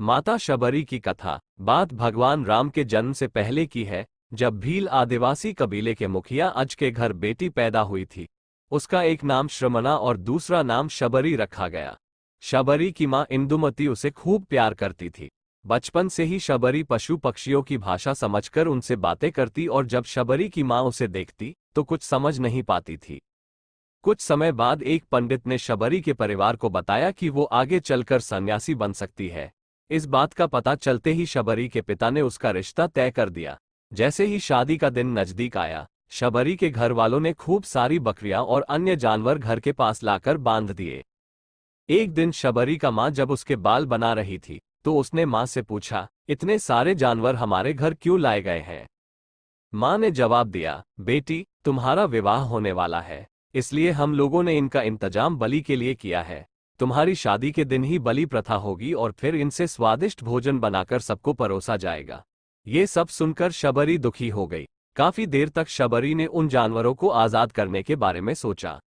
माता शबरी की कथा। बात भगवान राम के जन्म से पहले की है, जब भील आदिवासी कबीले के मुखिया अज के घर बेटी पैदा हुई थी। उसका एक नाम श्रमणा और दूसरा नाम शबरी रखा गया। शबरी की मां इंदुमती उसे खूब प्यार करती थी। बचपन से ही शबरी पशु पक्षियों की भाषा समझकर उनसे बातें करती और जब शबरी की मां उसे देखती तो कुछ समझ नहीं पाती थी। कुछ समय बाद एक पंडित ने शबरी के परिवार को बताया कि वो आगे चलकर सन्यासी बन सकती है। इस बात का पता चलते ही शबरी के पिता ने उसका रिश्ता तय कर दिया। जैसे ही शादी का दिन नजदीक आया, शबरी के घर वालों ने खूब सारी बकरियां और अन्य जानवर घर के पास लाकर बांध दिए। एक दिन शबरी का मां जब उसके बाल बना रही थी तो उसने मां से पूछा, इतने सारे जानवर हमारे घर क्यों लाए गए हैं? मां ने जवाब दिया, बेटी, तुम्हारा विवाह होने वाला है, इसलिए हम लोगों ने इनका इंतजाम बलि के लिए किया है। तुम्हारी शादी के दिन ही बलि प्रथा होगी और फिर इनसे स्वादिष्ट भोजन बनाकर सबको परोसा जाएगा। ये सब सुनकर शबरी दुखी हो गई। काफी देर तक शबरी ने उन जानवरों को आजाद करने के बारे में सोचा।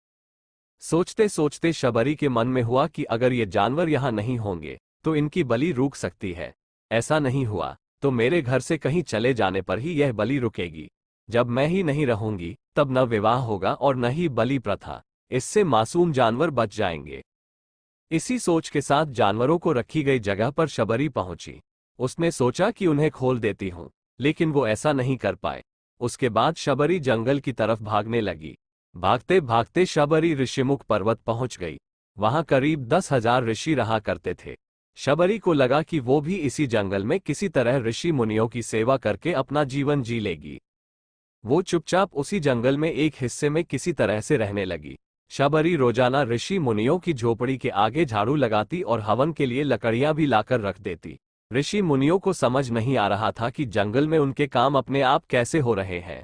सोचते सोचते शबरी के मन में हुआ कि अगर ये जानवर यहाँ नहीं होंगे तो इनकी बलि रुक सकती है। ऐसा नहीं हुआ तो मेरे घर से कहीं चले जाने पर ही यह बलि रुकेगी। जब मैं ही नहीं रहूंगी तब न विवाह होगा और न ही बलि प्रथा। इससे मासूम जानवर बच जाएंगे। इसी सोच के साथ जानवरों को रखी गई जगह पर शबरी पहुंची। उसने सोचा कि उन्हें खोल देती हूं, लेकिन वो ऐसा नहीं कर पाए। उसके बाद शबरी जंगल की तरफ भागने लगी। भागते भागते शबरी ऋषिमुख पर्वत पहुंच गई। वहां करीब 10,000 ऋषि रहा करते थे। शबरी को लगा कि वो भी इसी जंगल में किसी तरह ऋषि मुनियों की सेवा करके अपना जीवन जी लेगी। वो चुपचाप उसी जंगल में एक हिस्से में किसी तरह से रहने लगी। शबरी रोजाना ऋषि मुनियों की झोपड़ी के आगे झाड़ू लगाती और हवन के लिए लकड़ियां भी लाकर रख देती। ऋषि मुनियों को समझ नहीं आ रहा था कि जंगल में उनके काम अपने आप कैसे हो रहे हैं।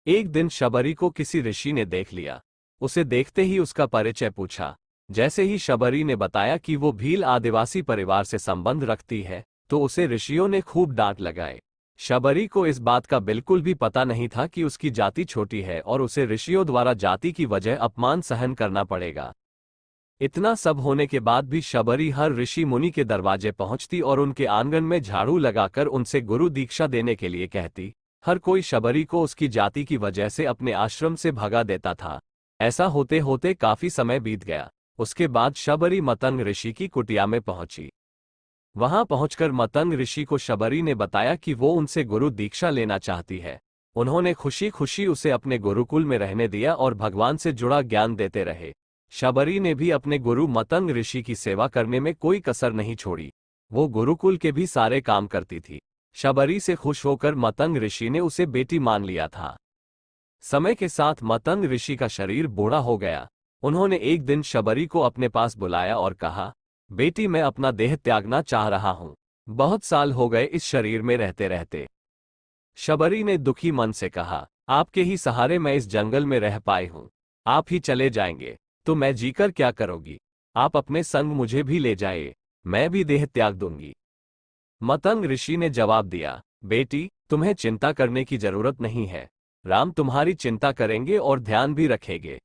एक दिन शबरी को किसी ऋषि ने देख लिया। उसे देखते ही उसका परिचय पूछा। जैसे ही शबरी ने बताया कि वो भील आदिवासी परिवार से संबंध रखती है तो उसे ऋषियों ने खूब डांट लगाए। शबरी को इस बात का बिल्कुल भी पता नहीं था कि उसकी जाति छोटी है और उसे ऋषियों द्वारा जाति की वजह अपमान सहन करना पड़ेगा। इतना सब होने के बाद भी शबरी हर ऋषि मुनि के दरवाजे पहुंचती और उनके आंगन में झाड़ू लगाकर उनसे गुरु दीक्षा देने के लिए कहती। हर कोई शबरी को उसकी जाति की वजह से अपने आश्रम से भगा देता था। ऐसा होते होते काफी समय बीत गया। उसके बाद शबरी मतंग ऋषि की कुटिया में पहुंची। वहां पहुंचकर मतंग ऋषि को शबरी ने बताया कि वो उनसे गुरु दीक्षा लेना चाहती है। उन्होंने खुशी खुशी उसे अपने गुरुकुल में रहने दिया और भगवान से जुड़ा ज्ञान देते रहे। शबरी ने भी अपने गुरु मतंग ऋषि की सेवा करने में कोई कसर नहीं छोड़ी। वो गुरुकुल के भी सारे काम करती थी। शबरी से खुश होकर मतंग ऋषि ने उसे बेटी मान लिया था। समय के साथ मतंग ऋषि का शरीर बूढ़ा हो गया। उन्होंने एक दिन शबरी को अपने पास बुलाया और कहा, बेटी, मैं अपना देह त्यागना चाह रहा हूं। बहुत साल हो गए इस शरीर में रहते रहते। शबरी ने दुखी मन से कहा, आपके ही सहारे मैं इस जंगल में रह पाई हूं। आप ही चले जाएंगे तो मैं जीकर क्या करूंगी? आप अपने संग मुझे भी ले जाइए, मैं भी देह त्याग दूंगी। मतंग ऋषि ने जवाब दिया, बेटी, तुम्हें चिंता करने की जरूरत नहीं है। राम तुम्हारी चिंता करेंगे और ध्यान भी रखेंगे।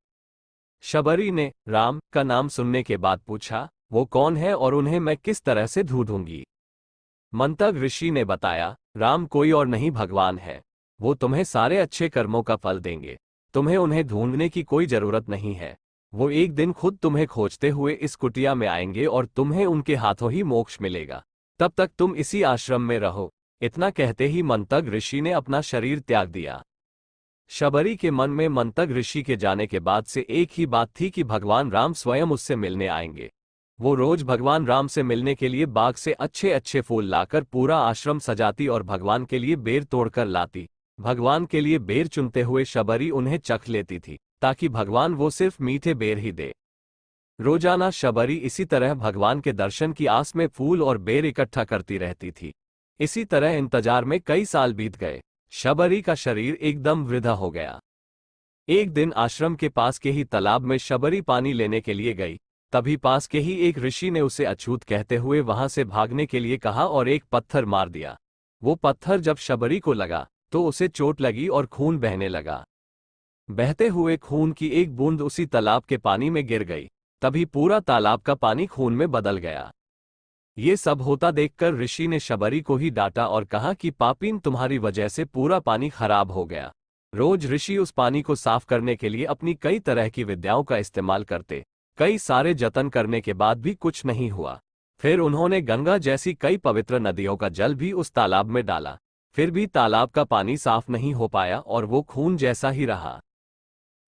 शबरी ने राम का नाम सुनने के बाद पूछा, वो कौन है और उन्हें मैं किस तरह से ढूंढूंगी? मंतग ऋषि ने बताया, राम कोई और नहीं भगवान है। वो तुम्हें सारे अच्छे कर्मों का फल देंगे। तुम्हें उन्हें ढूंढने की कोई जरूरत नहीं है। वो एक दिन खुद तुम्हें खोजते हुए इस कुटिया में आएंगे और तुम्हें उनके हाथों ही मोक्ष मिलेगा। तब तक तुम इसी आश्रम में रहो। इतना कहते ही मंतग ऋषि ने अपना शरीर त्याग दिया। शबरी के मन में मंतग ऋषि के जाने के बाद से एक ही बात थी कि भगवान राम स्वयं उससे मिलने आएंगे। वो रोज भगवान राम से मिलने के लिए बाग से अच्छे अच्छे फूल लाकर पूरा आश्रम सजाती और भगवान के लिए बेर तोड़कर लाती। भगवान के लिए बेर चुनते हुए शबरी उन्हें चख लेती थी ताकि भगवान वो सिर्फ मीठे बेर ही दे। रोजाना शबरी इसी तरह भगवान के दर्शन की आस में फूल और बेर इकट्ठा करती रहती थी। इसी तरह इंतजार में कई साल बीत गए। शबरी का शरीर एकदम वृद्धा हो गया। एक दिन आश्रम के पास के ही तालाब में शबरी पानी लेने के लिए गई। तभी पास के ही एक ऋषि ने उसे अछूत कहते हुए वहां से भागने के लिए कहा और एक पत्थर मार दिया। वो पत्थर जब शबरी को लगा तो उसे चोट लगी और खून बहने लगा। बहते हुए खून की एक बूंद उसी तालाब के पानी में गिर गई। तभी पूरा तालाब का पानी खून में बदल गया। ये सब होता देखकर ऋषि ने शबरी को ही डांटा और कहा कि पापीन, तुम्हारी वजह से पूरा पानी खराब हो गया। रोज ऋषि उस पानी को साफ करने के लिए अपनी कई तरह की विद्याओं का इस्तेमाल करते। कई सारे जतन करने के बाद भी कुछ नहीं हुआ। फिर उन्होंने गंगा जैसी कई पवित्र नदियों का जल भी उस तालाब में डाला, फिर भी तालाब का पानी साफ नहीं हो पाया और वो खून जैसा ही रहा।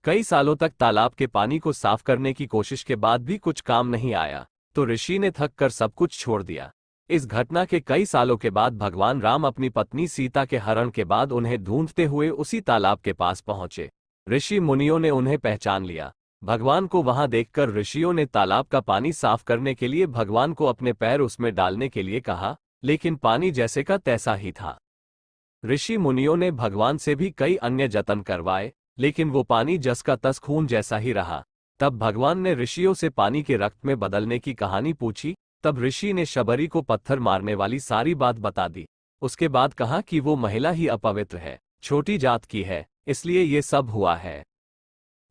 कई सालों तक तालाब के पानी को साफ करने की कोशिश के बाद भी कुछ काम नहीं आया, तो ऋषि ने थक कर सब कुछ छोड़ दिया। इस घटना के कई सालों के बाद भगवान राम अपनी पत्नी सीता के हरण के बाद उन्हें ढूंढते हुए उसी तालाब के पास पहुंचे। ऋषि मुनियों ने उन्हें पहचान लिया। भगवान को वहां देखकर ऋषियों ने तालाब का पानी साफ करने के लिए भगवान को अपने पैर उसमें डालने के लिए कहा, लेकिन पानी जैसे का तैसा ही था। ऋषि मुनियों ने भगवान से भी कई अन्य जतन करवाए, लेकिन वो पानी जस का तस खून जैसा ही रहा। तब भगवान ने ऋषियों से पानी के रक्त में बदलने की कहानी पूछी। तब ऋषि ने शबरी को पत्थर मारने वाली सारी बात बता दी। उसके बाद कहा कि वो महिला ही अपवित्र है, छोटी जात की है, इसलिए ये सब हुआ है।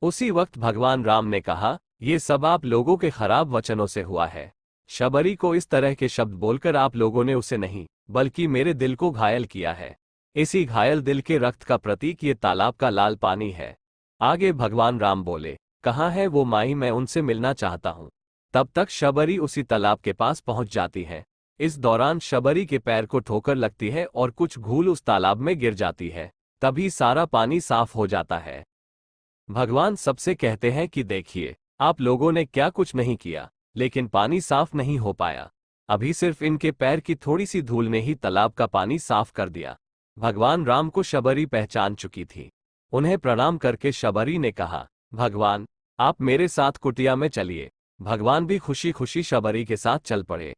उसी वक्त भगवान राम ने कहा, ये सब आप लोगों के खराब वचनों से हुआ है। शबरी को इस तरह के शब्द बोलकर आप लोगों ने उसे नहीं, बल्कि मेरे दिल को घायल किया है। इसी घायल दिल के रक्त का प्रतीक ये तालाब का लाल पानी है। आगे भगवान राम बोले, कहाँ है वो माई, मैं उनसे मिलना चाहता हूँ। तब तक शबरी उसी तालाब के पास पहुंच जाती है। इस दौरान शबरी के पैर को ठोकर लगती है और कुछ घूल उस तालाब में गिर जाती है। तभी सारा पानी साफ हो जाता है। भगवान सबसे कहते हैं कि देखिए, आप लोगों ने क्या कुछ नहीं किया, लेकिन पानी साफ नहीं हो पाया। अभी सिर्फ इनके पैर की थोड़ी सी धूल ने ही तालाब का पानी साफ कर दिया। भगवान राम को शबरी पहचान चुकी थी। उन्हें प्रणाम करके शबरी ने कहा, भगवान, आप मेरे साथ कुटिया में चलिए। भगवान भी खुशी खुशी शबरी के साथ चल पड़े।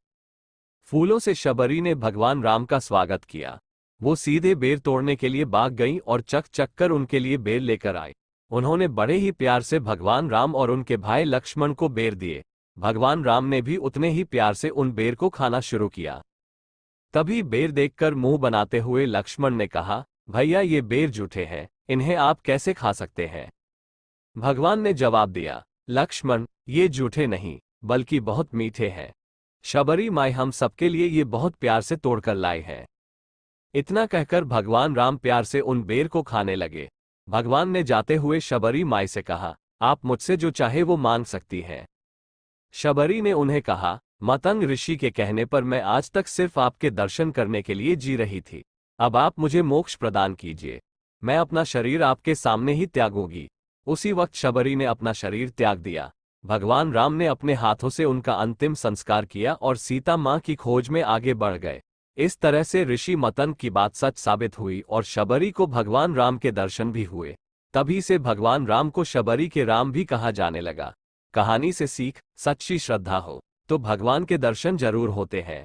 फूलों से शबरी ने भगवान राम का स्वागत किया। वो सीधे बेर तोड़ने के लिए भाग गई और चक चक कर उनके लिए बेर लेकर आई। उन्होंने बड़े ही प्यार से भगवान राम और उनके भाई लक्ष्मण को बेर दिए। भगवान राम ने भी उतने ही प्यार से उन बेर को खाना शुरू किया। तभी बेर देखकर मुंह बनाते हुए लक्ष्मण ने कहा, भैया ये बेर जूठे हैं, इन्हें आप कैसे खा सकते हैं। भगवान ने जवाब दिया, लक्ष्मण, ये जूठे नहीं, बल्कि बहुत मीठे हैं। शबरी माई हम सबके लिए ये बहुत प्यार से तोड़कर लाए हैं। इतना कहकर भगवान राम प्यार से उन बेर को खाने लगे। भगवान ने जाते हुए शबरी माई से कहा, आप मुझसे जो चाहे वो मांग सकती हैं। शबरी ने उन्हें कहा, मतंग ऋषि के कहने पर मैं आज तक सिर्फ आपके दर्शन करने के लिए जी रही थी। अब आप मुझे मोक्ष प्रदान कीजिए। मैं अपना शरीर आपके सामने ही त्यागूंगी। उसी वक्त शबरी ने अपना शरीर त्याग दिया। भगवान राम ने अपने हाथों से उनका अंतिम संस्कार किया और सीता मां की खोज में आगे बढ़ गए। इस तरह से ऋषि मतंग की बात सच साबित हुई और शबरी को भगवान राम के दर्शन भी हुए। तभी से भगवान राम को शबरी के राम भी कहा जाने लगा। कहानी से सीख, सच्ची श्रद्धा हो तो भगवान के दर्शन जरूर होते हैं।